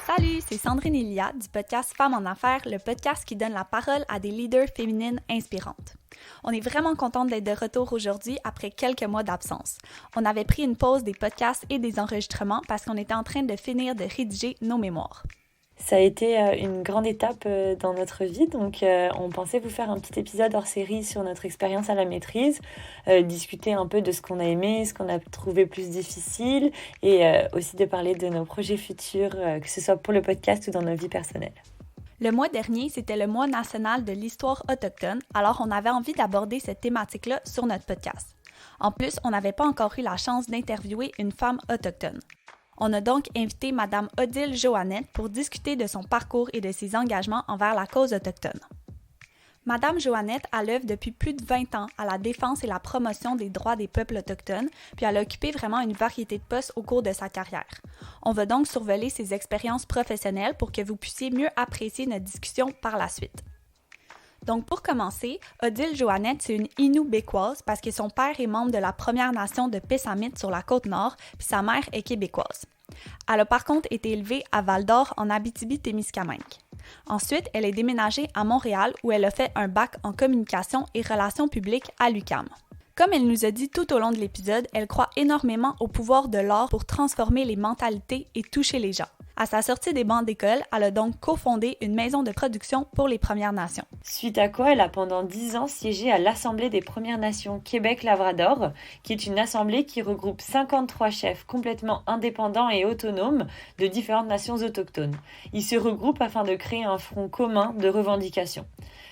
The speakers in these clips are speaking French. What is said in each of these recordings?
Salut, c'est Sandrine Ilia du podcast Femmes en Affaires, le podcast qui donne la parole à des leaders féminines inspirantes. On est vraiment contente d'être de retour aujourd'hui après quelques mois d'absence. On avait pris une pause des podcasts et des enregistrements parce qu'on était en train de finir de rédiger nos mémoires. Ça a été une grande étape dans notre vie, donc on pensait vous faire un petit épisode hors série sur notre expérience à la maîtrise, discuter un peu de ce qu'on a aimé, ce qu'on a trouvé plus difficile et aussi de parler de nos projets futurs, que ce soit pour le podcast ou dans nos vies personnelles. Le mois dernier, c'était le mois national de l'histoire autochtone, alors on avait envie d'aborder cette thématique-là sur notre podcast. En plus, on n'avait pas encore eu la chance d'interviewer une femme autochtone. On a donc invité Mme Odile Joannette pour discuter de son parcours et de ses engagements envers la cause autochtone. Mme Joannette a l'œuvre depuis plus de 20 ans à la défense et la promotion des droits des peuples autochtones, puis elle a occupé vraiment une variété de postes au cours de sa carrière. On va donc survoler ses expériences professionnelles pour que vous puissiez mieux apprécier notre discussion par la suite. Donc, pour commencer, Odile Joannette, c'est une Innu-Bécoise parce que son père est membre de la Première Nation de Pessamit sur la Côte-Nord, puis sa mère est québécoise. Elle a par contre été élevée à Val-d'Or en Abitibi-Témiscamingue. Ensuite, elle est déménagée à Montréal où elle a fait un bac en communication et relations publiques à l'UQAM. Comme elle nous a dit tout au long de l'épisode, elle croit énormément au pouvoir de l'art pour transformer les mentalités et toucher les gens. À sa sortie des bancs d'école, elle a donc cofondé une maison de production pour les Premières Nations. Suite à quoi, elle a pendant 10 ans siégé à l'Assemblée des Premières Nations Québec-Labrador, qui est une assemblée qui regroupe 53 chefs complètement indépendants et autonomes de différentes nations autochtones. Ils se regroupent afin de créer un front commun de revendications.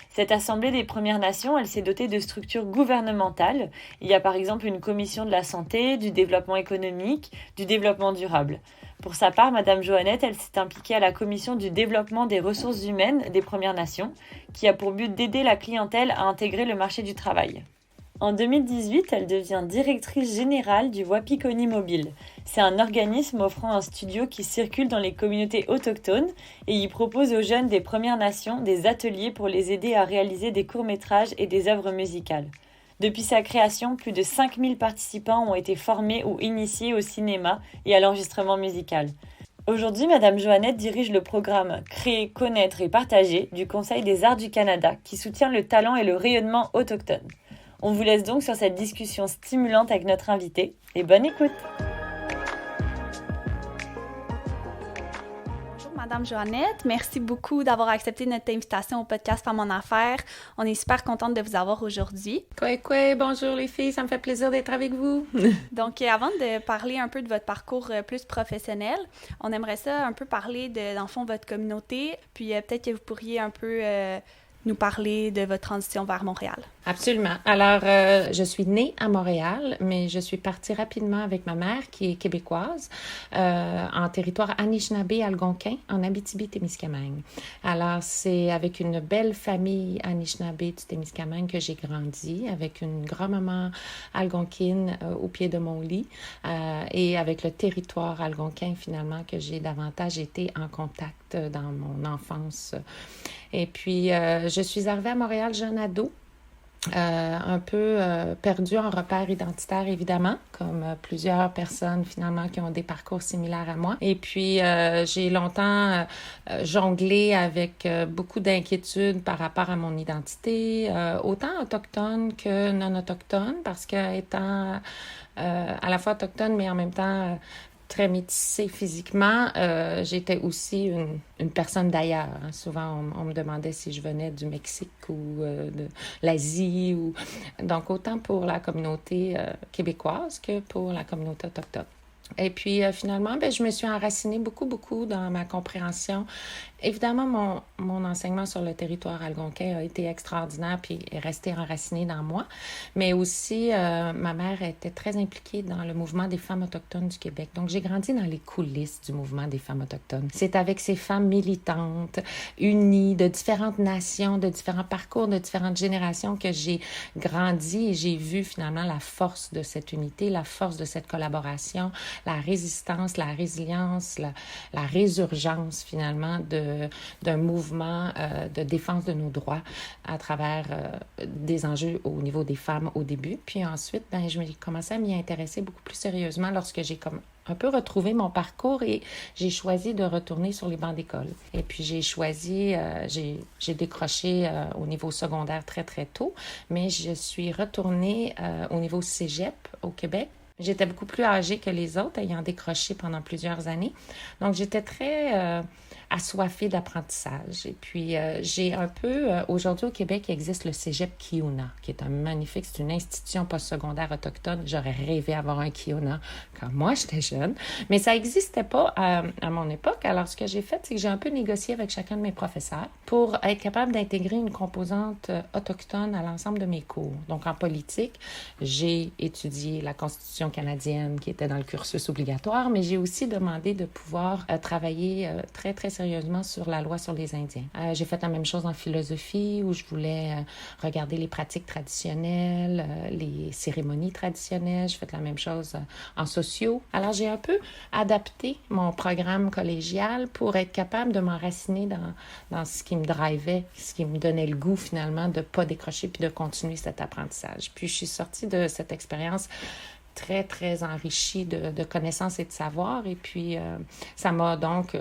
Cette Assemblée des Premières Nations, elle s'est dotée de structures gouvernementales. Il y a par exemple une commission de la santé, du développement économique, du développement durable. Pour sa part, Mme Joannette, elle s'est impliquée à la commission du développement des ressources humaines des Premières Nations, qui a pour but d'aider la clientèle à intégrer le marché du travail. En 2018, elle devient directrice générale du Wapikoni Mobile. C'est un organisme offrant un studio qui circule dans les communautés autochtones et y propose aux jeunes des Premières Nations des ateliers pour les aider à réaliser des courts-métrages et des œuvres musicales. Depuis sa création, plus de 5000 participants ont été formés ou initiés au cinéma et à l'enregistrement musical. Aujourd'hui, Mme Joannette dirige le programme Créer, connaître et partager du Conseil des arts du Canada qui soutient le talent et le rayonnement autochtone. On vous laisse donc sur cette discussion stimulante avec notre invitée et bonne écoute! Madame Joannette, merci beaucoup d'avoir accepté notre invitation au podcast Femmes en Affaires. On est super contente de vous avoir aujourd'hui. Quoi, bonjour les filles, ça me fait plaisir d'être avec vous. Donc, avant de parler un peu de votre parcours plus professionnel, on aimerait ça un peu parler de, dans le fond, votre communauté, puis peut-être que vous pourriez un peu nous parler de votre transition vers Montréal. Absolument. Alors, je suis née à Montréal, mais je suis partie rapidement avec ma mère, qui est québécoise, en territoire Anishinaabe-Algonquin, en Abitibi-Témiscamingue. Alors, c'est avec une belle famille Anishinaabe du Témiscamingue que j'ai grandi, avec une grand-maman algonquine au pied de mon lit, et avec le territoire algonquin, finalement, que j'ai davantage été en contact dans mon enfance. Et puis, je suis arrivée à Montréal jeune ado, un peu perdue en repères identitaires, évidemment, comme plusieurs personnes, finalement, qui ont des parcours similaires à moi. Et puis, j'ai longtemps jonglé avec beaucoup d'inquiétudes par rapport à mon identité, autant autochtone que non autochtone, parce que étant à la fois autochtone, mais en même temps très métissée physiquement, j'étais aussi une personne d'ailleurs. Hein. Souvent, on me demandait si je venais du Mexique ou de l'Asie. Donc, autant pour la communauté québécoise que pour la communauté autochtone. Et puis, finalement, je me suis enracinée beaucoup dans ma compréhension. Évidemment, mon enseignement sur le territoire algonquin a été extraordinaire puis est resté enraciné dans moi. Mais aussi, ma mère était très impliquée dans le mouvement des femmes autochtones du Québec. Donc, j'ai grandi dans les coulisses du mouvement des femmes autochtones. C'est avec ces femmes militantes, unies, de différentes nations, de différents parcours, de différentes générations que j'ai grandi et j'ai vu finalement la force de cette unité, la force de cette collaboration, la résistance, la résilience, la résurgence finalement d'un mouvement de défense de nos droits à travers des enjeux au niveau des femmes au début. Puis ensuite, je me commencé à m'y intéresser beaucoup plus sérieusement lorsque j'ai comme un peu retrouvé mon parcours et j'ai choisi de retourner sur les bancs d'école. Et puis j'ai décroché au niveau secondaire très, très tôt, mais je suis retournée au niveau cégep au Québec. J'étais beaucoup plus âgée que les autres, ayant décroché pendant plusieurs années. Donc, j'étais très assoiffée d'apprentissage. Et puis, j'ai un peu... aujourd'hui, au Québec, il existe le cégep Kiuna, qui est c'est une institution postsecondaire autochtone. J'aurais rêvé d'avoir un Kiuna quand moi, j'étais jeune. Mais ça n'existait pas à mon époque. Alors, ce que j'ai fait, c'est que j'ai un peu négocié avec chacun de mes professeurs pour être capable d'intégrer une composante autochtone à l'ensemble de mes cours. Donc, en politique, j'ai étudié la Constitution canadienne qui était dans le cursus obligatoire, mais j'ai aussi demandé de pouvoir travailler très, très sérieusement sur la loi sur les Indiens. J'ai fait la même chose en philosophie où je voulais regarder les pratiques traditionnelles, les cérémonies traditionnelles. J'ai fait la même chose en sociaux. Alors, j'ai un peu adapté mon programme collégial pour être capable de m'enraciner dans ce qui me drivait, ce qui me donnait le goût finalement de ne pas décrocher puis de continuer cet apprentissage. Puis, je suis sortie de cette expérience très, très enrichie de connaissances et de savoir. Et puis, ça m'a donc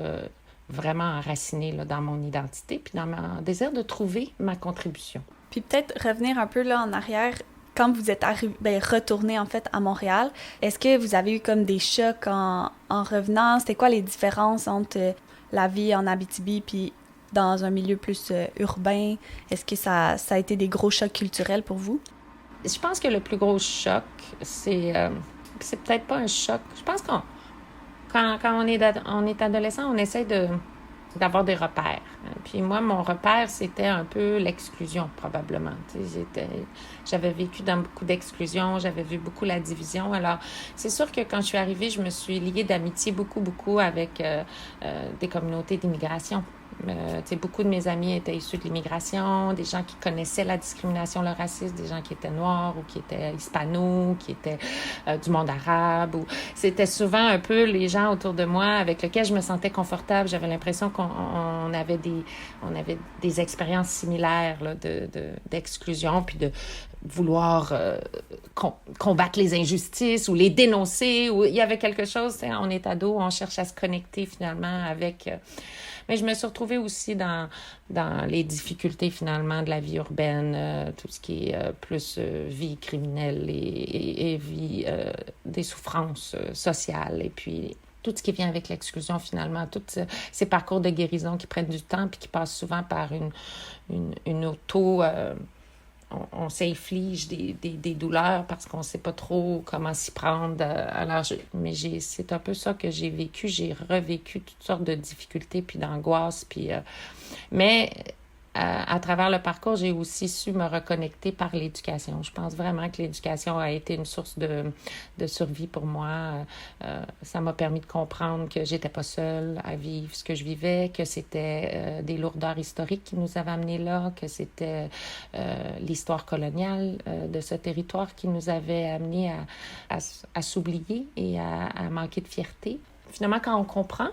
vraiment enracinée là, dans mon identité puis dans mon désir de trouver ma contribution. Puis peut-être revenir un peu là en arrière, quand vous êtes retourné en fait à Montréal, est-ce que vous avez eu comme des chocs en revenant? C'était quoi les différences entre la vie en Abitibi puis dans un milieu plus urbain? Est-ce que ça a été des gros chocs culturels pour vous? Je pense que le plus gros choc, c'est peut-être pas un choc. Je pense quand on est adolescent, on essaie d'avoir des repères. Puis moi, mon repère, c'était un peu l'exclusion, probablement. J'avais vécu dans beaucoup d'exclusion, j'avais vu beaucoup la division. Alors, c'est sûr que quand je suis arrivée, je me suis liée d'amitié beaucoup avec des communautés d'immigration. Beaucoup de mes amis étaient issus de l'immigration, des gens qui connaissaient la discrimination, le racisme, des gens qui étaient noirs ou qui étaient hispanos, qui étaient du monde arabe. C'était souvent un peu les gens autour de moi avec lesquels je me sentais confortable. J'avais l'impression qu'on avait des expériences similaires là, d'exclusion, puis de vouloir combattre les injustices ou les dénoncer. Ou il y avait quelque chose, on est ado, on cherche à se connecter finalement avec... Mais je me suis retrouvée aussi dans les difficultés finalement de la vie urbaine, tout ce qui est plus vie criminelle et vie des souffrances sociales. Et puis tout ce qui vient avec l'exclusion finalement, tous ces parcours de guérison qui prennent du temps puis qui passent souvent par une auto... on s'inflige des douleurs parce qu'on ne sait pas trop comment s'y prendre. C'est un peu ça que j'ai vécu. J'ai revécu toutes sortes de difficultés puis d'angoisses. Mais à travers le parcours, j'ai aussi su me reconnecter par l'éducation. Je pense vraiment que l'éducation a été une source de survie pour moi. Ça m'a permis de comprendre que j'étais pas seule à vivre ce que je vivais, que c'était des lourdeurs historiques qui nous avaient amenés là, que c'était l'histoire coloniale de ce territoire qui nous avait amenés à s'oublier et à manquer de fierté. Finalement, quand on comprend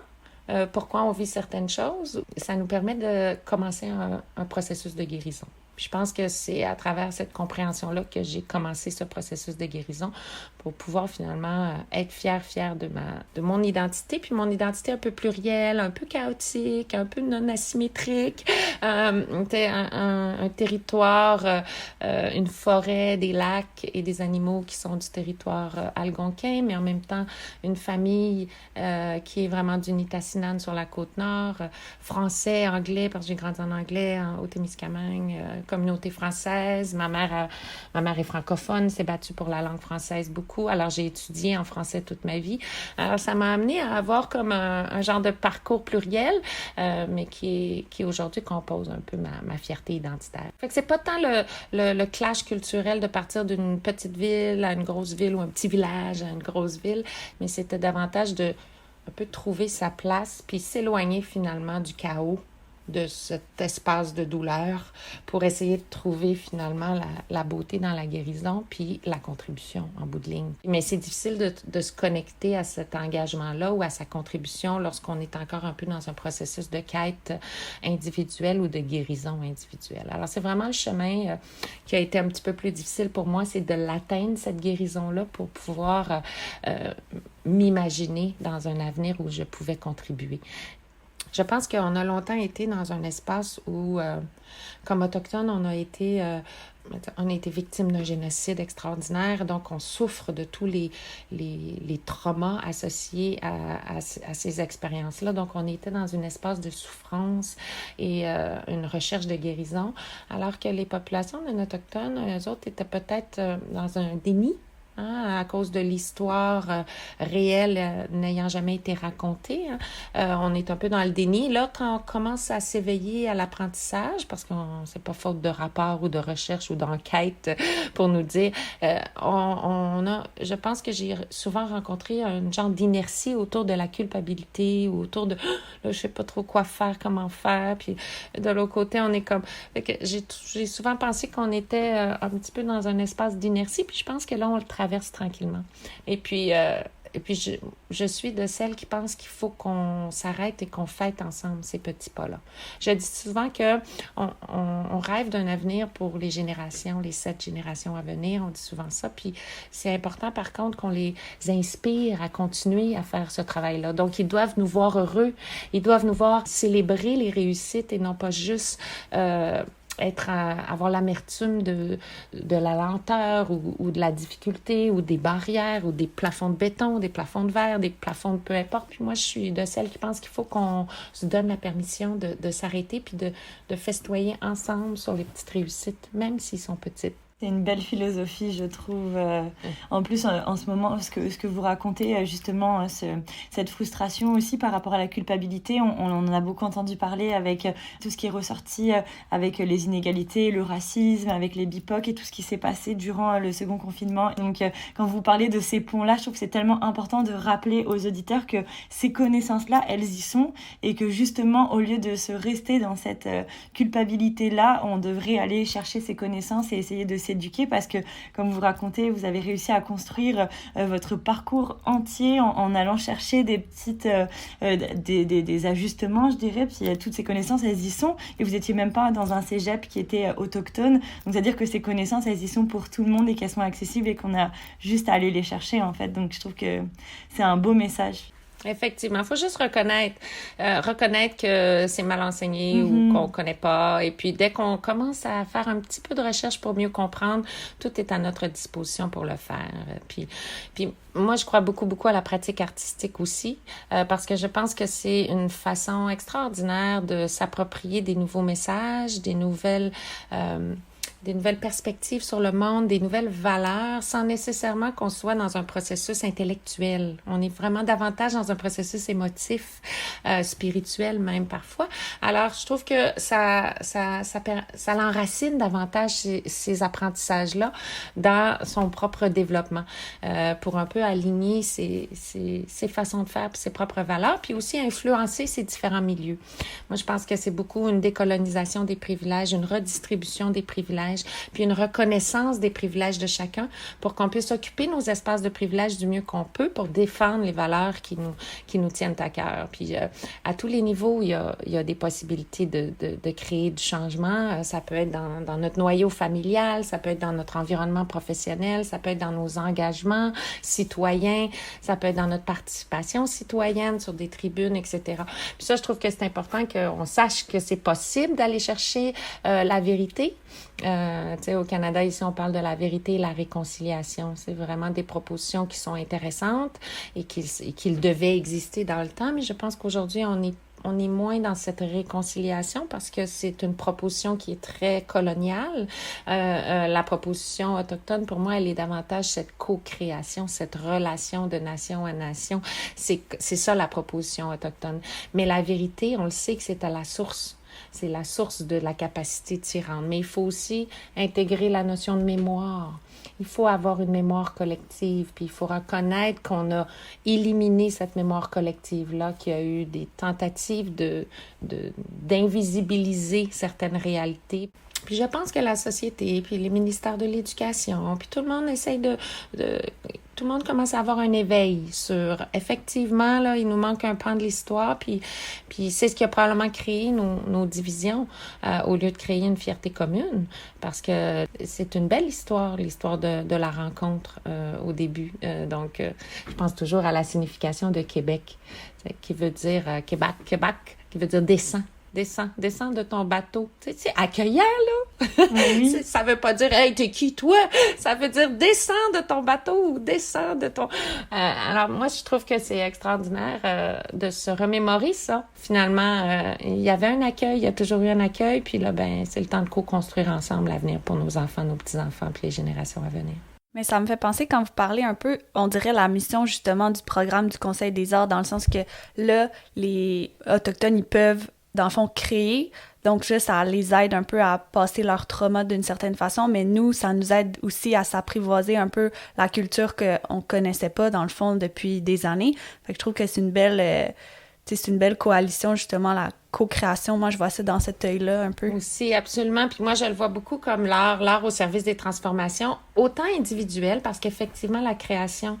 pourquoi on vit certaines choses, ça nous permet de commencer un processus de guérison. Puis je pense que c'est à travers cette compréhension-là que j'ai commencé ce processus de guérison pour pouvoir finalement être fière de mon identité, puis mon identité un peu plurielle, un peu chaotique, un peu non asymétrique, un territoire, une forêt, des lacs et des animaux qui sont du territoire algonquin, mais en même temps une famille qui est vraiment du Nitassinan sur la côte nord, français, anglais, parce que j'ai grandi en anglais, au Témiscamingue, communauté française. Ma mère est francophone, s'est battue pour la langue française beaucoup. Alors, j'ai étudié en français toute ma vie. Alors, ça m'a amené à avoir comme un genre de parcours pluriel, mais qui aujourd'hui compose un peu ma fierté identitaire. Fait que c'est pas tant le clash culturel de partir d'une petite ville à une grosse ville ou un petit village à une grosse ville, mais c'était davantage de un peu trouver sa place puis s'éloigner finalement du chaos de cet espace de douleur pour essayer de trouver finalement la beauté dans la guérison puis la contribution en bout de ligne. Mais c'est difficile de se connecter à cet engagement-là ou à sa contribution lorsqu'on est encore un peu dans un processus de quête individuelle ou de guérison individuelle. Alors, c'est vraiment le chemin qui a été un petit peu plus difficile pour moi, c'est de l'atteindre, cette guérison-là, pour pouvoir m'imaginer dans un avenir où je pouvais contribuer. Je pense qu'on a longtemps été dans un espace où, comme Autochtones, on a été victime d'un génocide extraordinaire, donc on souffre de tous les traumas associés à ces expériences-là. Donc, on était dans un espace de souffrance et une recherche de guérison, alors que les populations non autochtones, eux autres, étaient peut-être dans un déni, à cause de l'histoire réelle n'ayant jamais été racontée. On est un peu dans le déni. Là, quand on commence à s'éveiller à l'apprentissage, parce que c'est pas faute de rapport ou de recherche ou d'enquête pour nous dire, je pense que j'ai souvent rencontré un genre d'inertie autour de la culpabilité ou autour de là, je sais pas trop quoi faire, comment faire. Puis de l'autre côté, on est comme... J'ai souvent pensé qu'on était un petit peu dans un espace d'inertie, puis je pense que là, on le traverse tranquillement. Et puis je suis de celles qui pensent qu'il faut qu'on s'arrête et qu'on fête ensemble ces petits pas-là. Je dis souvent que on rêve d'un avenir pour les 7 générations à venir. On dit souvent ça. Puis c'est important, par contre, qu'on les inspire à continuer à faire ce travail-là. Donc, ils doivent nous voir heureux. Ils doivent nous voir célébrer les réussites et non pas juste... avoir l'amertume de la lenteur ou de la difficulté ou des barrières ou des plafonds de béton, des plafonds de verre, des plafonds de peu importe. Puis moi, je suis de celles qui pensent qu'il faut qu'on se donne la permission de s'arrêter puis de festoyer ensemble sur les petites réussites, même s'ils sont petites. C'est une belle philosophie, je trouve. En plus, en ce moment, ce que vous racontez, justement, cette frustration aussi par rapport à la culpabilité, on en a beaucoup entendu parler avec tout ce qui est ressorti, avec les inégalités, le racisme, avec les BIPOC et tout ce qui s'est passé durant le second confinement. Donc, quand vous parlez de ces ponts-là, je trouve que c'est tellement important de rappeler aux auditeurs que ces connaissances-là, elles y sont et que justement, au lieu de se rester dans cette culpabilité-là, on devrait aller chercher ces connaissances et essayer de s'éduquer parce que, comme vous racontez, vous avez réussi à construire votre parcours entier en allant chercher des petites des ajustements, je dirais, puis toutes ces connaissances, elles y sont, et vous étiez même pas dans un cégep qui était autochtone, donc c'est-à-dire que ces connaissances, elles y sont pour tout le monde et qu'elles sont accessibles et qu'on a juste à aller les chercher, en fait. Donc je trouve que c'est un beau message. Effectivement, il faut juste reconnaître que c'est mal enseigné ou qu'on connaît pas. Et puis, dès qu'on commence à faire un petit peu de recherche pour mieux comprendre, tout est à notre disposition pour le faire. Puis moi, je crois beaucoup à la pratique artistique aussi, parce que je pense que c'est une façon extraordinaire de s'approprier des nouveaux messages, des nouvelles perspectives sur le monde, des nouvelles valeurs, sans nécessairement qu'on soit dans un processus intellectuel. On est vraiment davantage dans un processus émotif, spirituel même parfois. Alors, je trouve que ça l'enracine davantage ces apprentissages-là dans son propre développement, pour un peu aligner ses façons de faire puis ses propres valeurs, puis aussi influencer ces différents milieux. Moi, je pense que c'est beaucoup une décolonisation des privilèges, une redistribution des privilèges, puis une reconnaissance des privilèges de chacun pour qu'on puisse occuper nos espaces de privilèges du mieux qu'on peut pour défendre les valeurs qui nous tiennent à cœur. Puis à tous les niveaux, il y a des possibilités de créer du changement. Ça peut être dans notre noyau familial, ça peut être dans notre environnement professionnel, ça peut être dans nos engagements citoyens, ça peut être dans notre participation citoyenne sur des tribunes, etc. Puis ça, je trouve que c'est important qu'on sache que c'est possible d'aller chercher la vérité. Au Canada, ici, on parle de la vérité et la réconciliation. C'est vraiment des propositions qui sont intéressantes et qu'ils devaient exister dans le temps, mais je pense qu'aujourd'hui, on est moins dans cette réconciliation parce que c'est une proposition qui est très coloniale. La proposition autochtone, pour moi, elle est davantage cette co-création, cette relation de nation à nation. C'est ça, la proposition autochtone. Mais la vérité, on le sait que c'est à la source. C'est la source de la capacité de s'y rendre. Mais il faut aussi intégrer la notion de mémoire. Il faut avoir une mémoire collective, puis il faut reconnaître qu'on a éliminé cette mémoire collective-là, qu'il y a eu des tentatives d'invisibiliser certaines réalités. Puis je pense que la société, puis les ministères de l'Éducation, puis tout le monde essaye tout le monde commence à avoir un éveil sur, effectivement, là, il nous manque un pan de l'histoire, puis c'est ce qui a probablement créé nos divisions, au lieu de créer une fierté commune, parce que c'est une belle histoire, l'histoire de la rencontre au début. Donc, je pense toujours à la signification de Québec, qui veut dire Québec, qui veut dire descend. Descends de ton bateau. Tu sais, c'est accueillant, là. Oui. Ça veut pas dire, hey, t'es qui, toi? Ça veut dire, descends de ton bateau ou descends de ton... alors, moi, je trouve que c'est extraordinaire de se remémorer ça. Finalement, il y avait un accueil, il y a toujours eu un accueil, puis là, ben, c'est le temps de co-construire ensemble l'avenir pour nos enfants, nos petits-enfants, puis les générations à venir. Mais ça me fait penser, quand vous parlez un peu, on dirait la mission justement du programme du Conseil des arts, dans le sens que là, les Autochtones, ils peuvent dans le fond, créer. Donc, ça les aide un peu à passer leur trauma d'une certaine façon, mais nous, ça nous aide aussi à s'apprivoiser un peu la culture qu'on connaissait pas, dans le fond, depuis des années. Fait que je trouve que c'est une belle coalition, justement, la co-création. Moi, je vois ça dans cet œil-là un peu. Aussi, absolument. Puis moi, je le vois beaucoup comme l'art au service des transformations, autant individuel, parce qu'effectivement, la création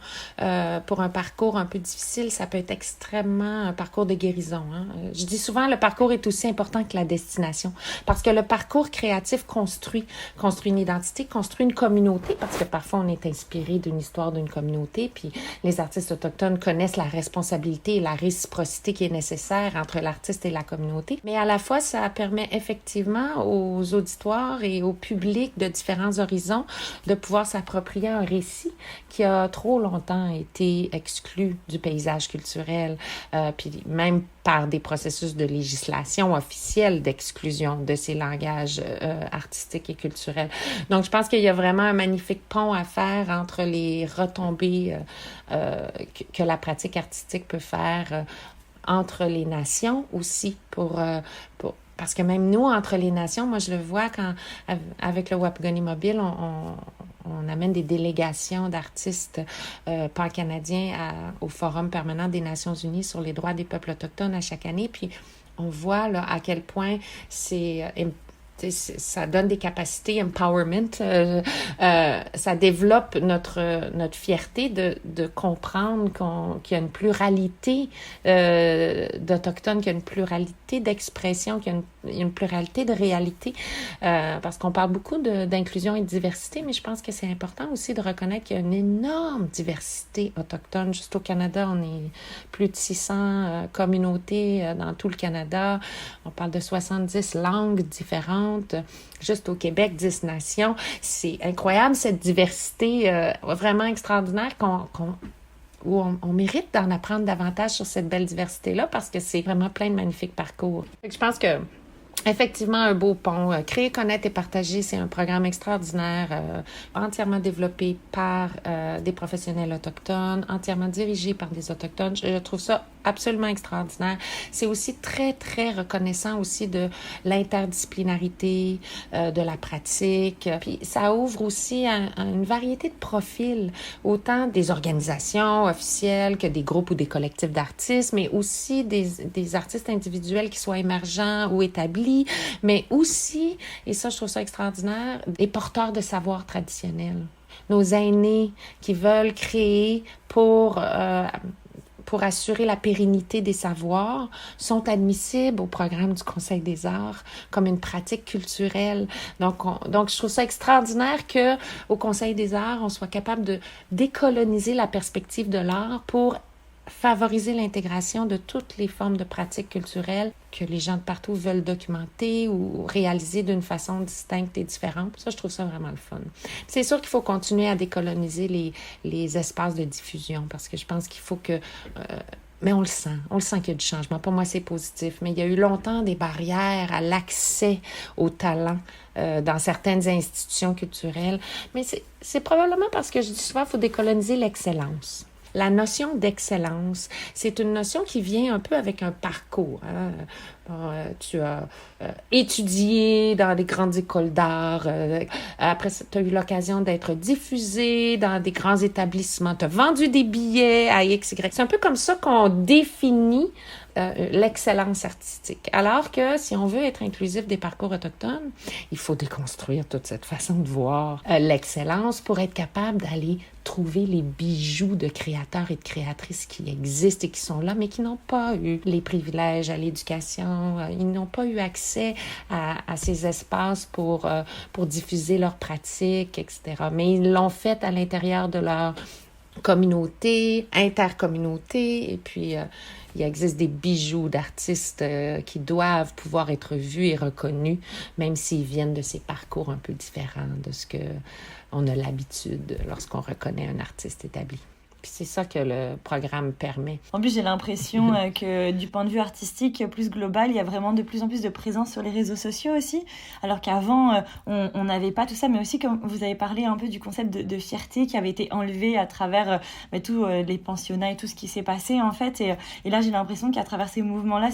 pour un parcours un peu difficile, ça peut être extrêmement un parcours de guérison. Hein. Je dis souvent, le parcours est aussi important que la destination, parce que le parcours créatif construit une identité, construit une communauté, parce que parfois, on est inspiré d'une histoire d'une communauté, puis les artistes autochtones connaissent la responsabilité et la réciprocité qui est nécessaire entre l'artiste et la communauté. Mais à la fois, ça permet effectivement aux auditoires et au public de différents horizons de pouvoir s'approprier un récit qui a trop longtemps été exclu du paysage culturel, puis même par des processus de législation officielle d'exclusion de ces langages artistiques et culturels. Donc, je pense qu'il y a vraiment un magnifique pont à faire entre les retombées que la pratique artistique peut faire entre les nations aussi, parce que même nous, entre les nations, moi, je le vois quand, avec le Wapigoni Mobile, on amène des délégations d'artistes pan-canadiens au Forum permanent des Nations unies sur les droits des peuples autochtones à chaque année, puis on voit là, à quel point ça donne des capacités, empowerment, ça développe notre fierté de comprendre qu'il y a une pluralité d'Autochtones, qu'il y a une pluralité d'expression, qu'il y a une pluralité de réalité, parce qu'on parle beaucoup d'inclusion et de diversité, mais je pense que c'est important aussi de reconnaître qu'il y a une énorme diversité autochtone. Juste au Canada, on est plus de 600 communautés dans tout le Canada. On parle de 70 langues différentes. Juste au Québec, 10 nations. C'est incroyable, cette diversité vraiment extraordinaire où on mérite d'en apprendre davantage sur cette belle diversité-là parce que c'est vraiment plein de magnifiques parcours. Je pense que effectivement, un beau pont. Créer, connaître et partager, c'est un programme extraordinaire, entièrement développé par des professionnels autochtones, entièrement dirigé par des autochtones. Je trouve ça absolument extraordinaire. C'est aussi très, très reconnaissant aussi de l'interdisciplinarité, de la pratique. Puis ça ouvre aussi à une variété de profils, autant des organisations officielles que des groupes ou des collectifs d'artistes, mais aussi des artistes individuels qui soient émergents ou établis, mais aussi, et ça je trouve ça extraordinaire, des porteurs de savoirs traditionnels. Nos aînés qui veulent créer pour assurer la pérennité des savoirs, sont admissibles au programme du Conseil des arts comme une pratique culturelle. Donc je trouve ça extraordinaire qu'au Conseil des arts, on soit capable de décoloniser la perspective de l'art pour favoriser l'intégration de toutes les formes de pratiques culturelles que les gens de partout veulent documenter ou réaliser d'une façon distincte et différente. Ça, je trouve ça vraiment le fun. C'est sûr qu'il faut continuer à décoloniser les espaces de diffusion parce que je pense qu'il faut que... mais on le sent qu'il y a du changement. Pour moi, c'est positif. Mais il y a eu longtemps des barrières à l'accès au talent dans certaines institutions culturelles. Mais c'est probablement parce que je dis souvent qu'il faut décoloniser l'excellence. La notion d'excellence, c'est une notion qui vient un peu avec un parcours. Hein? Bon, tu as étudié dans des grandes écoles d'art, après tu as eu l'occasion d'être diffusé dans des grands établissements, tu as vendu des billets à X, Y. C'est un peu comme ça qu'on définit l'excellence artistique. Alors que si on veut être inclusif des parcours autochtones, il faut déconstruire toute cette façon de voir l'excellence pour être capable d'aller trouver les bijoux de créateurs et de créatrices qui existent et qui sont là, mais qui n'ont pas eu les privilèges à l'éducation, ils n'ont pas eu accès à ces espaces pour diffuser leurs pratiques, etc. Mais ils l'ont fait à l'intérieur de leur communauté, intercommunauté, et puis il existe des bijoux d'artistes qui doivent pouvoir être vus et reconnus, même s'ils viennent de ces parcours un peu différents de ce qu'on a l'habitude lorsqu'on reconnaît un artiste établi. Puis c'est ça que le programme permet. En plus, j'ai l'impression que du point de vue artistique plus global, il y a vraiment de plus en plus de présence sur les réseaux sociaux aussi. Alors qu'avant, on n'avait pas tout ça, mais aussi comme vous avez parlé un peu du concept de fierté qui avait été enlevé à travers tous les pensionnats et tout ce qui s'est passé en fait. Et là, j'ai l'impression qu'à travers ces mouvements-là,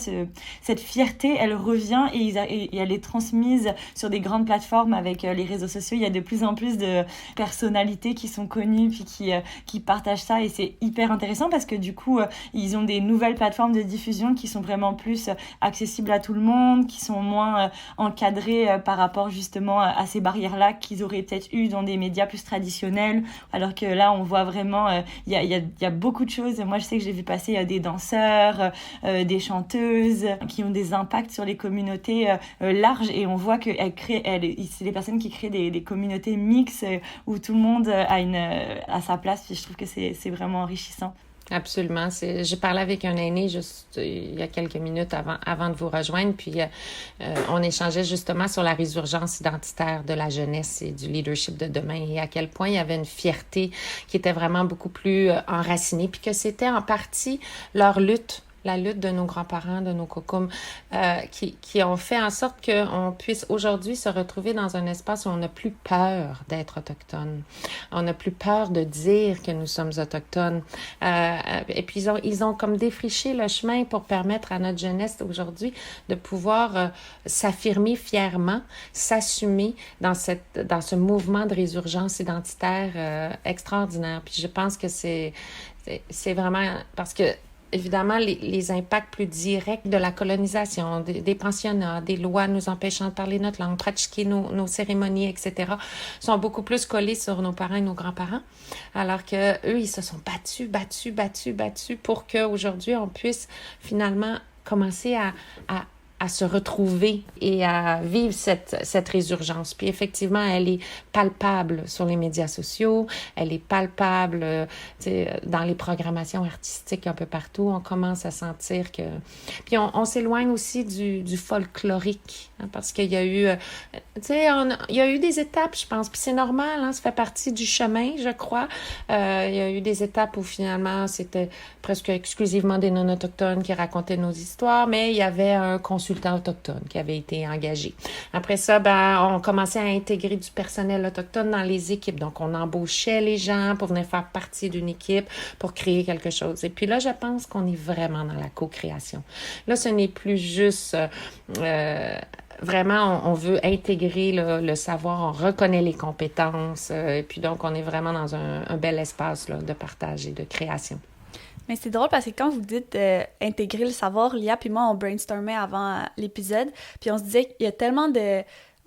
cette fierté, elle revient et elle est transmise sur des grandes plateformes avec les réseaux sociaux. Il y a de plus en plus de personnalités qui sont connues puis qui partagent ça. Et c'est hyper intéressant parce que du coup, ils ont des nouvelles plateformes de diffusion qui sont vraiment plus accessibles à tout le monde, qui sont moins encadrées par rapport justement à ces barrières-là qu'ils auraient peut-être eu dans des médias plus traditionnels. Alors que là, on voit vraiment, il y a beaucoup de choses. Moi, je sais que j'ai vu passer des danseurs, des chanteuses qui ont des impacts sur les communautés larges et on voit que c'est des personnes qui créent des communautés mixtes où tout le monde a sa place. Puis je trouve que c'est vraiment enrichissant. Absolument. J'ai parlé avec un aîné juste il y a quelques minutes avant de vous rejoindre, puis on échangeait justement sur la résurgence identitaire de la jeunesse et du leadership de demain et à quel point il y avait une fierté qui était vraiment beaucoup plus enracinée, puis que c'était en partie leur lutte, la lutte de nos grands-parents, de nos cocums, qui ont fait en sorte qu'on puisse aujourd'hui se retrouver dans un espace où on n'a plus peur d'être autochtone. On n'a plus peur de dire que nous sommes autochtones. Et puis, ils ont comme défriché le chemin pour permettre à notre jeunesse aujourd'hui de pouvoir s'affirmer fièrement, s'assumer dans ce mouvement de résurgence identitaire extraordinaire. Puis je pense que c'est vraiment parce que évidemment, les impacts plus directs de la colonisation, des pensionnats, des lois nous empêchant de parler notre langue, pratiquer nos cérémonies, etc., sont beaucoup plus collés sur nos parents et nos grands-parents, alors que eux, ils se sont battus pour qu'aujourd'hui, on puisse finalement commencer à se retrouver et à vivre cette résurgence. Puis effectivement, elle est palpable sur les médias sociaux, elle est palpable dans les programmations artistiques un peu partout. On commence à sentir que... Puis on s'éloigne aussi du folklorique, hein, parce qu'il y a eu... il y a eu des étapes, je pense, puis c'est normal, hein, ça fait partie du chemin, je crois. Il y a eu des étapes où finalement, c'était presque exclusivement des non-autochtones qui racontaient nos histoires, mais il y avait un consultant autochtone qui avait été engagé. Après ça, on commençait à intégrer du personnel autochtone dans les équipes. Donc, on embauchait les gens pour venir faire partie d'une équipe pour créer quelque chose. Et puis là, je pense qu'on est vraiment dans la co-création. Là, ce n'est plus juste... vraiment, on veut intégrer le savoir, on reconnaît les compétences. Et puis donc, on est vraiment dans un bel espace là, de partage et de création. Mais c'est drôle parce que quand vous dites intégrer le savoir, Lia puis moi, on brainstormait avant l'épisode, puis on se disait qu'il y a tellement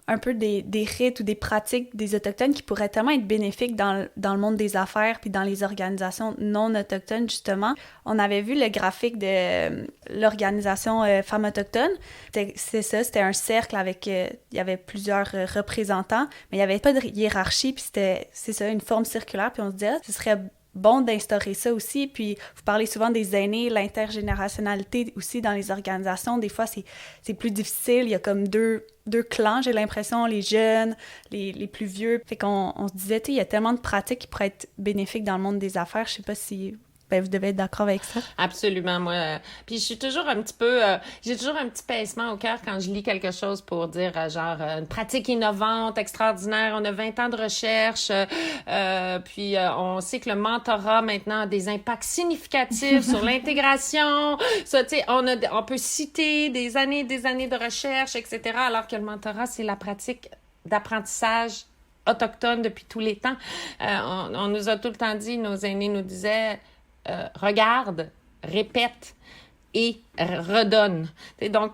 un peu des rites ou des pratiques des Autochtones qui pourraient tellement être bénéfiques dans le monde des affaires puis dans les organisations non autochtones, justement. On avait vu le graphique de l'organisation Femmes autochtones. C'est ça, c'était un cercle avec... il y avait plusieurs représentants, mais il n'y avait pas de hiérarchie, puis c'est ça, une forme circulaire, puis on se disait, ce serait bon d'instaurer ça aussi. Puis vous parlez souvent des aînés, l'intergénérationnalité aussi dans les organisations. Des fois, c'est plus difficile. Il y a comme deux clans, j'ai l'impression, les jeunes, les plus vieux. Fait qu'on se disait, il y a tellement de pratiques qui pourraient être bénéfiques dans le monde des affaires. Je sais pas si Ben, vous devez être d'accord avec ça. Absolument, moi. Puis je suis toujours un petit peu... j'ai toujours un petit pincement au cœur quand je lis quelque chose pour dire, une pratique innovante, extraordinaire. On a 20 ans de recherche. Puis on sait que le mentorat, maintenant, a des impacts significatifs sur l'intégration. Ça, tu sais, on peut citer des années de recherche, etc., alors que le mentorat, c'est la pratique d'apprentissage autochtone depuis tous les temps. On nous a tout le temps dit, nos aînés nous disaient... regarde, répète et redonne. Donc,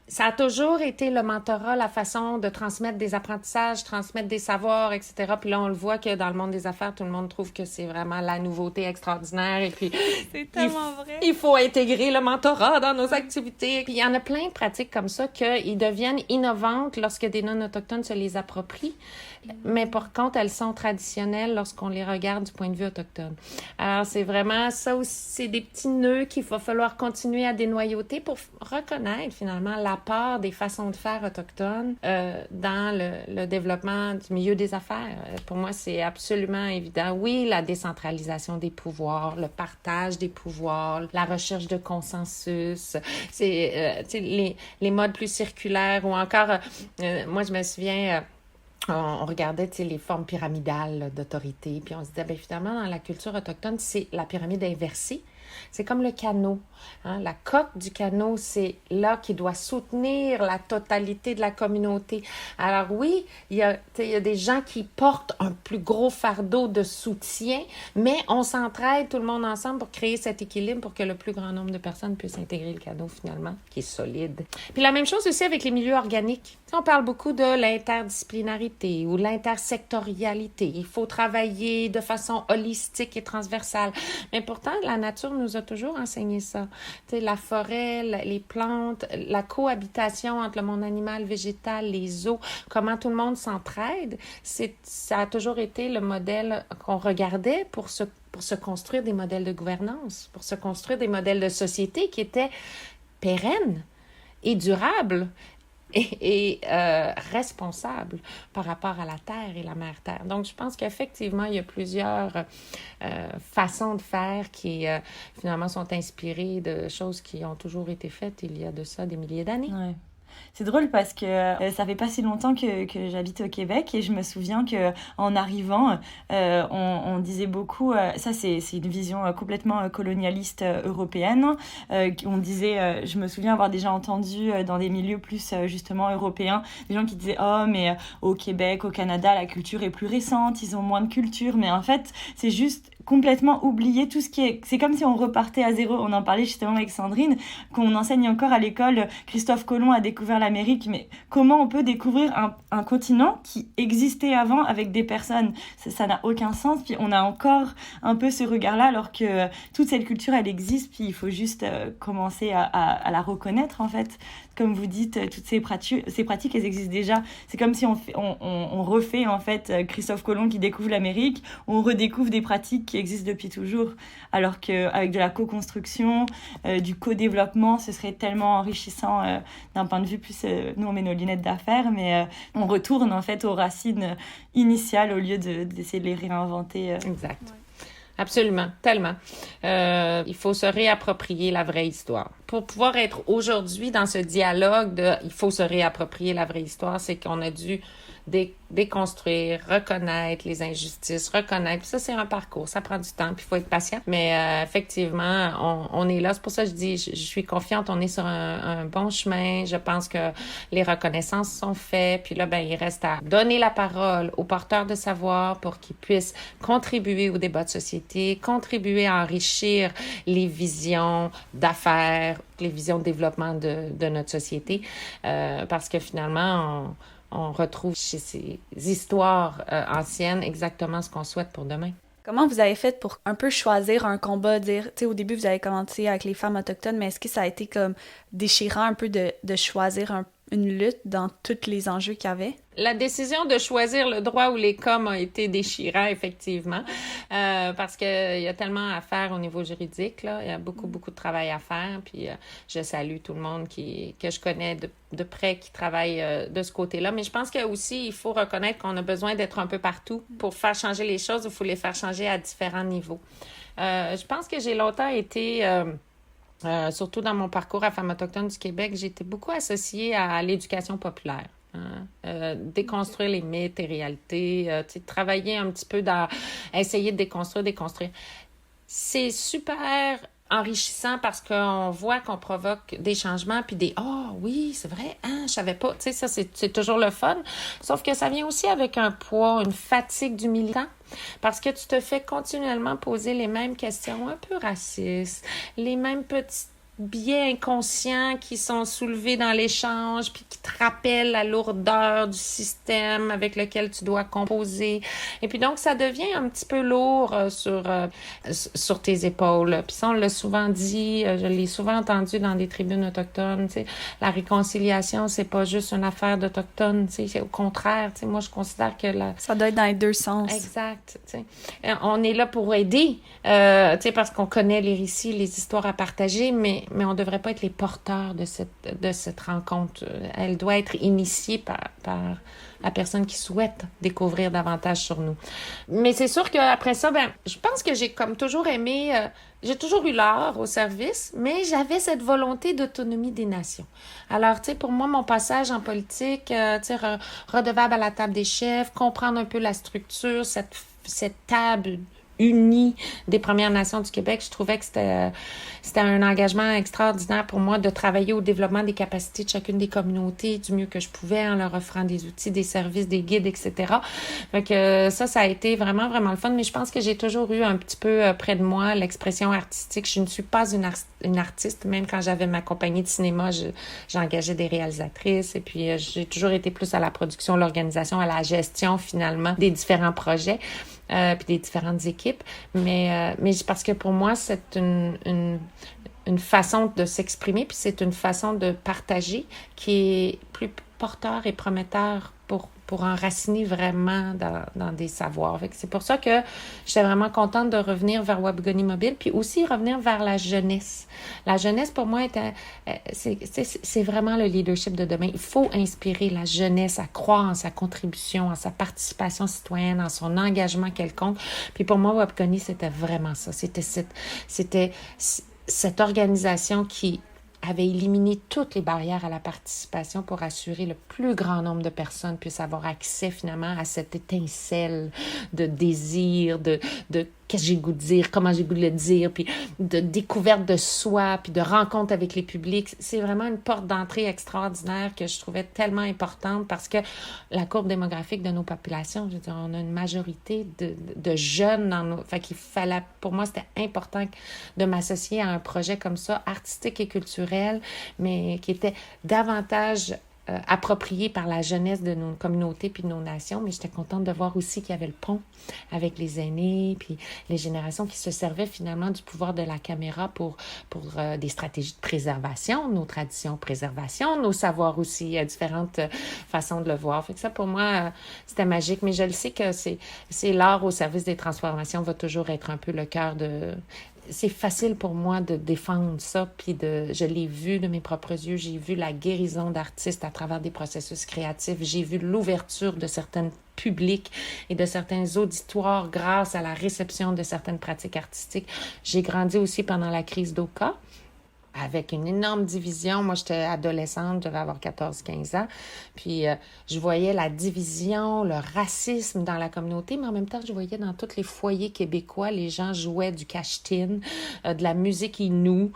ça a toujours été le mentorat, la façon de transmettre des apprentissages, transmettre des savoirs, etc. Puis là, on le voit que dans le monde des affaires, tout le monde trouve que c'est vraiment la nouveauté extraordinaire. Et puis, c'est tellement vrai. Il faut intégrer le mentorat dans nos activités. Puis il y en a plein de pratiques comme ça qu'ils deviennent innovantes lorsque des non-autochtones se les approprient. Mais par contre, elles sont traditionnelles lorsqu'on les regarde du point de vue autochtone. Alors, c'est vraiment ça aussi, c'est des petits nœuds qu'il va falloir continuer à dénoyauter pour reconnaître finalement l'apport des façons de faire autochtones dans le développement du milieu des affaires. Pour moi, c'est absolument évident. Oui, la décentralisation des pouvoirs, le partage des pouvoirs, la recherche de consensus, c'est les modes plus circulaires ou encore, moi, je me souviens... on regardait les formes pyramidales d'autorité, puis on se disait, finalement, dans la culture autochtone, c'est la pyramide inversée. C'est comme le canot. Hein? La coque du canot, c'est là qui doit soutenir la totalité de la communauté. Alors oui, il y a des gens qui portent un plus gros fardeau de soutien, mais on s'entraide tout le monde ensemble pour créer cet équilibre pour que le plus grand nombre de personnes puissent intégrer le canot finalement, qui est solide. Puis la même chose aussi avec les milieux organiques. On parle beaucoup de l'interdisciplinarité ou l'intersectorialité. Il faut travailler de façon holistique et transversale. Mais pourtant, la nature nous a toujours enseigné ça. Tu sais, la forêt, les plantes, la cohabitation entre le monde animal, végétal, les eaux, comment tout le monde s'entraide, ça a toujours été le modèle qu'on regardait pour se construire des modèles de gouvernance, pour se construire des modèles de société qui étaient pérennes et durables et responsable par rapport à la terre et la mère terre. Donc, je pense qu'effectivement, il y a plusieurs façons de faire qui, finalement, sont inspirées de choses qui ont toujours été faites il y a de ça des milliers d'années. Ouais. C'est drôle parce que ça fait pas si longtemps que j'habite au Québec et je me souviens qu'en arrivant, on disait beaucoup, ça c'est une vision complètement colonialiste européenne, on disait, je me souviens avoir déjà entendu dans des milieux plus justement européens, des gens qui disaient « Oh, mais au Québec, au Canada, la culture est plus récente, ils ont moins de culture. » Mais en fait, c'est juste complètement oublier tout ce qui est... C'est comme si on repartait à zéro. On en parlait justement avec Sandrine, qu'on enseigne encore à l'école. Christophe Colomb a découvert l'Amérique, mais comment on peut découvrir un continent qui existait avant avec des personnes? Ça n'a aucun sens. Puis on a encore un peu ce regard-là, alors que toute cette culture, elle existe, puis il faut juste commencer à la reconnaître, en fait. Comme vous dites, toutes ces pratiques, elles existent déjà. C'est comme si on refait, en fait, Christophe Colomb qui découvre l'Amérique, on redécouvre des pratiques qui existent depuis toujours. Alors qu'avec de la co-construction, du co-développement, ce serait tellement enrichissant d'un point de vue plus... nous, on met nos lunettes d'affaires, mais on retourne, en fait, aux racines initiales au lieu d'essayer de les réinventer. Exact. Ouais. Absolument, tellement. Il faut se réapproprier la vraie histoire. Pour pouvoir être aujourd'hui dans ce dialogue de « il faut se réapproprier la vraie histoire », c'est qu'on a dû déconstruire, reconnaître les injustices, reconnaître. Puis ça, c'est un parcours. Ça prend du temps, puis il faut être patient. Mais effectivement, on est là. C'est pour ça que je dis, je suis confiante, on est sur un bon chemin. Je pense que les reconnaissances sont faites. Puis là, il reste à donner la parole aux porteurs de savoir pour qu'ils puissent contribuer au débat de société, contribuer à enrichir les visions d'affaires, les visions de développement de notre société. Parce que finalement, on retrouve chez ces histoires anciennes exactement ce qu'on souhaite pour demain. Comment vous avez fait pour un peu choisir un combat, dire, tu sais, au début, vous avez commencé avec les femmes autochtones, mais est-ce que ça a été comme déchirant un peu de choisir une lutte dans tous les enjeux qu'il y avait? La décision de choisir le droit ou les coms a été déchirant, effectivement, parce qu'il y a tellement à faire au niveau juridique, là. Il y a beaucoup de travail à faire, puis je salue tout le monde que je connais de près qui travaille de ce côté-là. Mais je pense qu'aussi, il faut reconnaître qu'on a besoin d'être un peu partout pour faire changer les choses. Il faut les faire changer à différents niveaux. Je pense que j'ai longtemps été... surtout dans mon parcours à Femmes autochtones du Québec, j'ai été beaucoup associée à l'éducation populaire. Hein. Déconstruire les mythes et réalités, travailler un petit peu dans... essayer de déconstruire. C'est super enrichissant parce qu'on voit qu'on provoque des changements puis des « oui, c'est vrai, hein, je savais pas ». Tu sais, ça, c'est toujours le fun. Sauf que ça vient aussi avec un poids, une fatigue du militant. Parce que tu te fais continuellement poser les mêmes questions un peu racistes, les mêmes petits biais inconscients qui sont soulevés dans l'échange puis qui te rappellent la lourdeur du système avec lequel tu dois composer. Et puis donc, ça devient un petit peu lourd sur tes épaules. Puis ça, on l'a souvent dit, je l'ai souvent entendu dans des tribunes autochtones, tu sais, la réconciliation, c'est pas juste une affaire d'Autochtones, tu sais, c'est au contraire, tu sais, moi, je considère que ça doit être dans les deux sens. Exact, tu sais. On est là pour aider, tu sais, parce qu'on connaît les récits, les histoires à partager, mais on ne devrait pas être les porteurs de cette rencontre. Elle doit être initiée par la personne qui souhaite découvrir davantage sur nous. Mais c'est sûr qu'après ça, je pense que j'ai comme toujours aimé... j'ai toujours eu l'art au service, mais j'avais cette volonté d'autonomie des nations. Alors, tu sais, pour moi, mon passage en politique, tu sais, redevable à la table des chefs, comprendre un peu la structure, cette table unie des Premières Nations du Québec, je trouvais que c'était un engagement extraordinaire pour moi de travailler au développement des capacités de chacune des communautés du mieux que je pouvais en leur offrant des outils, des services, des guides, etc. Fait que ça a été vraiment, vraiment le fun, mais je pense que j'ai toujours eu un petit peu près de moi l'expression artistique. Je ne suis pas une artiste, même quand j'avais ma compagnie de cinéma, j'engageais des réalisatrices et puis j'ai toujours été plus à la production, l'organisation, à la gestion finalement des différents projets. Puis des différentes équipes. Mais parce que pour moi, c'est une façon de s'exprimer, puis c'est une façon de partager qui est plus porteur et prometteur pour enraciner vraiment dans des savoirs. Fait que c'est pour ça que j'étais vraiment contente de revenir vers Wabgoni Mobile, puis aussi revenir vers la jeunesse. La jeunesse, pour moi, c'est vraiment le leadership de demain. Il faut inspirer la jeunesse à croire en sa contribution, en sa participation citoyenne, en son engagement quelconque. Puis pour moi, Wabgoni, c'était vraiment ça. C'était cette organisation qui avait éliminé toutes les barrières à la participation pour assurer le plus grand nombre de personnes puissent avoir accès finalement à cette étincelle de désir, de qu'est-ce que j'ai le goût de dire, comment j'ai le goût de le dire, puis de découverte de soi, puis de rencontre avec les publics. C'est vraiment une porte d'entrée extraordinaire que je trouvais tellement importante parce que la courbe démographique de nos populations, je veux dire, on a une majorité de jeunes dans nos... Fait qu'il fallait, pour moi, c'était important de m'associer à un projet comme ça, artistique et culturel, mais qui était davantage approprié par la jeunesse de nos communautés puis de nos nations, mais j'étais contente de voir aussi qu'il y avait le pont avec les aînés puis les générations qui se servaient finalement du pouvoir de la caméra pour des stratégies de préservation, nos traditions de préservation, nos savoirs aussi, différentes façons de le voir. Fait que ça, pour moi, c'était magique, mais je le sais que c'est l'art au service des transformations va toujours être un peu le cœur de... C'est facile pour moi de défendre ça, puis je l'ai vu de mes propres yeux, j'ai vu la guérison d'artistes à travers des processus créatifs, j'ai vu l'ouverture de certains publics et de certains auditoires grâce à la réception de certaines pratiques artistiques. J'ai grandi aussi pendant la crise d'Oka, avec une énorme division. Moi, j'étais adolescente, je devais avoir 14-15 ans. Puis, je voyais la division, le racisme dans la communauté, mais en même temps, je voyais dans tous les foyers québécois, les gens jouaient du cachetin, de la musique inou.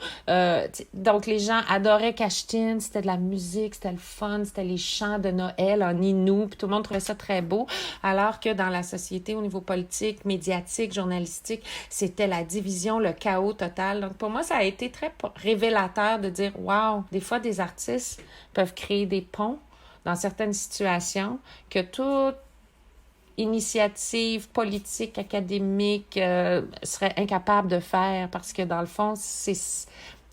Donc, les gens adoraient cachetin, c'était de la musique, c'était le fun, c'était les chants de Noël en inou, puis tout le monde trouvait ça très beau, alors que dans la société, au niveau politique, médiatique, journalistique, c'était la division, le chaos total. Donc, pour moi, ça a été très révélateur de dire, wow, des fois, des artistes peuvent créer des ponts dans certaines situations que toute initiative politique, académique serait incapable de faire parce que, dans le fond, c'est,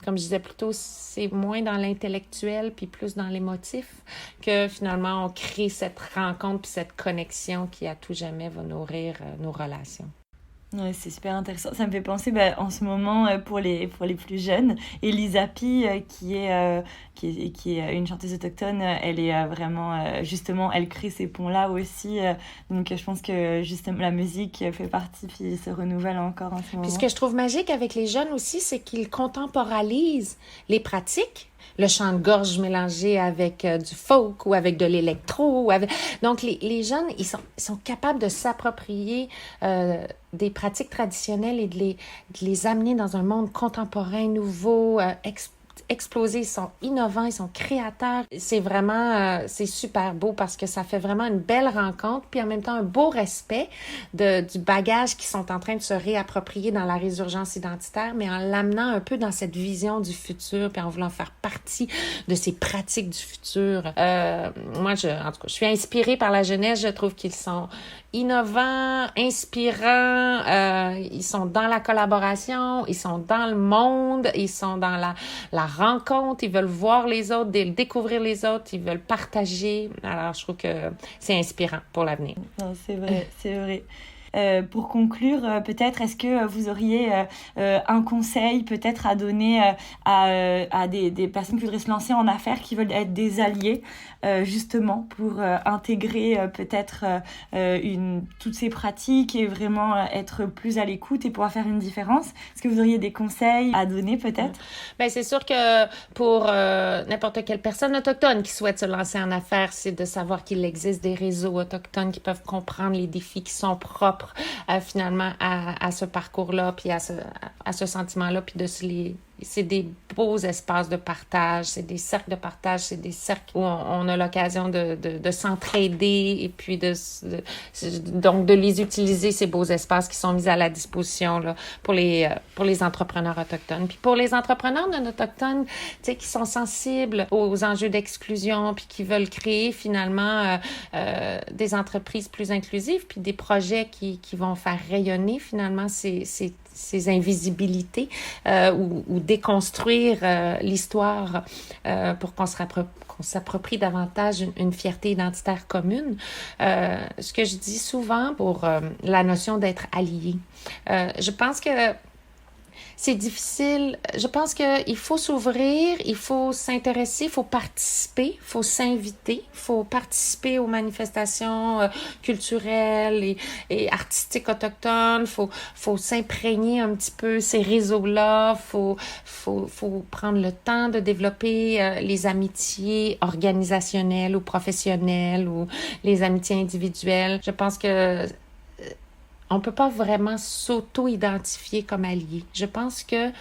comme je disais plus tôt, c'est moins dans l'intellectuel puis plus dans l'émotif que, finalement, on crée cette rencontre puis cette connexion qui, à tout jamais, va nourrir nos relations. Ouais, c'est super intéressant. Ça me fait penser en ce moment pour les plus jeunes, Elisa Pi qui est une chanteuse autochtone, elle est vraiment justement elle crée ces ponts-là aussi. Donc je pense que justement la musique fait partie puis se renouvelle encore en ce moment. Puis ce que je trouve magique avec les jeunes aussi, c'est qu'ils contemporanisent les pratiques. Le chant de gorge mélangé avec du folk ou avec de l'électro. Donc, les jeunes, ils sont capables de s'approprier des pratiques traditionnelles et de les amener dans un monde contemporain, nouveau, explosés, ils sont innovants, ils sont créateurs. C'est vraiment, c'est super beau parce que ça fait vraiment une belle rencontre, puis en même temps un beau respect du bagage qu'ils sont en train de se réapproprier dans la résurgence identitaire, mais en l'amenant un peu dans cette vision du futur, puis en voulant faire partie de ces pratiques du futur. Moi, en tout cas, je suis inspirée par la jeunesse. Je trouve qu'ils sont innovants, inspirants, ils sont dans la collaboration, ils sont dans le monde, ils sont dans la rencontre, ils veulent voir les autres, découvrir les autres, ils veulent partager. Alors, je trouve que c'est inspirant pour l'avenir. Non, c'est vrai, c'est vrai. Pour conclure, peut-être, est-ce que vous auriez un conseil peut-être à donner à des personnes qui voudraient se lancer en affaires, qui veulent être des alliés, justement, pour intégrer peut-être toutes ces pratiques et vraiment être plus à l'écoute et pouvoir faire une différence? Est-ce que vous auriez des conseils à donner peut-être? Bien, c'est sûr que pour n'importe quelle personne autochtone qui souhaite se lancer en affaires, c'est de savoir qu'il existe des réseaux autochtones qui peuvent comprendre les défis qui sont propres finalement à ce parcours-là, puis à ce sentiment-là, puis c'est des beaux espaces de partage, c'est des cercles de partage, c'est des cercles où on a l'occasion de s'entraider et puis donc de les utiliser, ces beaux espaces qui sont mis à la disposition là, pour les entrepreneurs autochtones. Puis pour les entrepreneurs non autochtones, tu sais, qui sont sensibles aux enjeux d'exclusion puis qui veulent créer finalement des entreprises plus inclusives puis des projets qui vont faire rayonner finalement ces invisibilités ou déconstruire l'histoire pour qu'on s'approprie davantage une fierté identitaire commune. Ce que je dis souvent pour la notion d'être allié, je pense que c'est difficile. Je pense qu'il faut s'ouvrir, il faut s'intéresser, il faut participer, il faut s'inviter, il faut participer aux manifestations culturelles et artistiques autochtones, il faut s'imprégner un petit peu ces réseaux-là, il faut prendre le temps de développer les amitiés organisationnelles ou professionnelles ou les amitiés individuelles. Je pense que on ne peut pas vraiment s'auto-identifier comme allié. Je pense que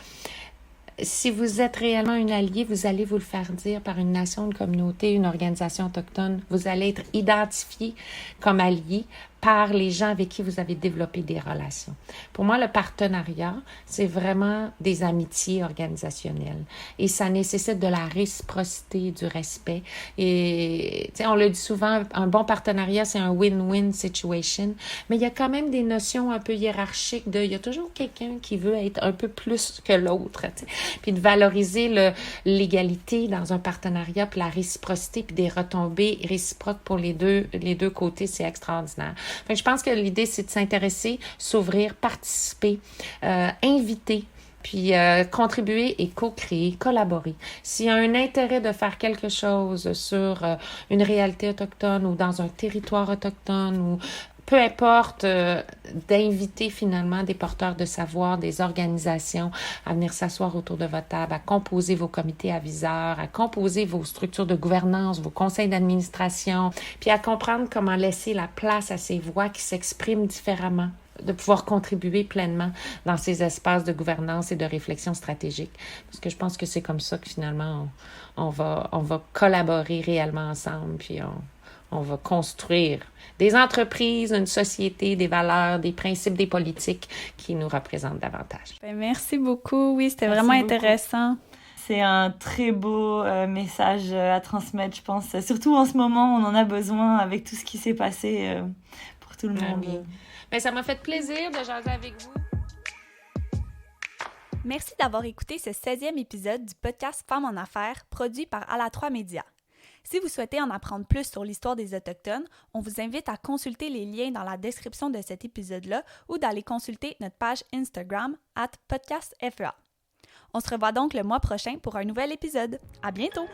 si vous êtes réellement un allié, vous allez vous le faire dire par une nation, une communauté, une organisation autochtone. Vous allez être identifié comme allié par les gens avec qui vous avez développé des relations. Pour moi, le partenariat, c'est vraiment des amitiés organisationnelles. Et ça nécessite de la réciprocité, du respect. Et, tu sais, on le dit souvent, un bon partenariat, c'est un win-win situation. Mais il y a quand même des notions un peu hiérarchiques il y a toujours quelqu'un qui veut être un peu plus que l'autre, tu sais. Puis de valoriser l'égalité dans un partenariat, puis la réciprocité, puis des retombées réciproques pour les deux côtés, c'est extraordinaire. Fait que je pense que l'idée, c'est de s'intéresser, s'ouvrir, participer, inviter, puis contribuer et co-créer, collaborer. S'il y a un intérêt de faire quelque chose sur une réalité autochtone ou dans un territoire autochtone ou peu importe, d'inviter finalement des porteurs de savoir, des organisations à venir s'asseoir autour de votre table, à composer vos comités aviseurs, à composer vos structures de gouvernance, vos conseils d'administration, puis à comprendre comment laisser la place à ces voix qui s'expriment différemment, de pouvoir contribuer pleinement dans ces espaces de gouvernance et de réflexion stratégique. Parce que je pense que c'est comme ça que finalement on va collaborer réellement ensemble, puis on va construire des entreprises, une société, des valeurs, des principes, des politiques qui nous représentent davantage. Merci beaucoup. Oui, c'était vraiment intéressant. C'est un très beau message à transmettre, je pense. Surtout en ce moment, on en a besoin avec tout ce qui s'est passé pour tout le monde. Oui. Mais ça m'a fait plaisir de jaser avec vous. Merci d'avoir écouté ce 16e épisode du podcast Femmes en affaires produit par À la 3 Médias. Si vous souhaitez en apprendre plus sur l'histoire des Autochtones, on vous invite à consulter les liens dans la description de cet épisode-là ou d'aller consulter notre page Instagram @podcastfea. On se revoit donc le mois prochain pour un nouvel épisode. À bientôt!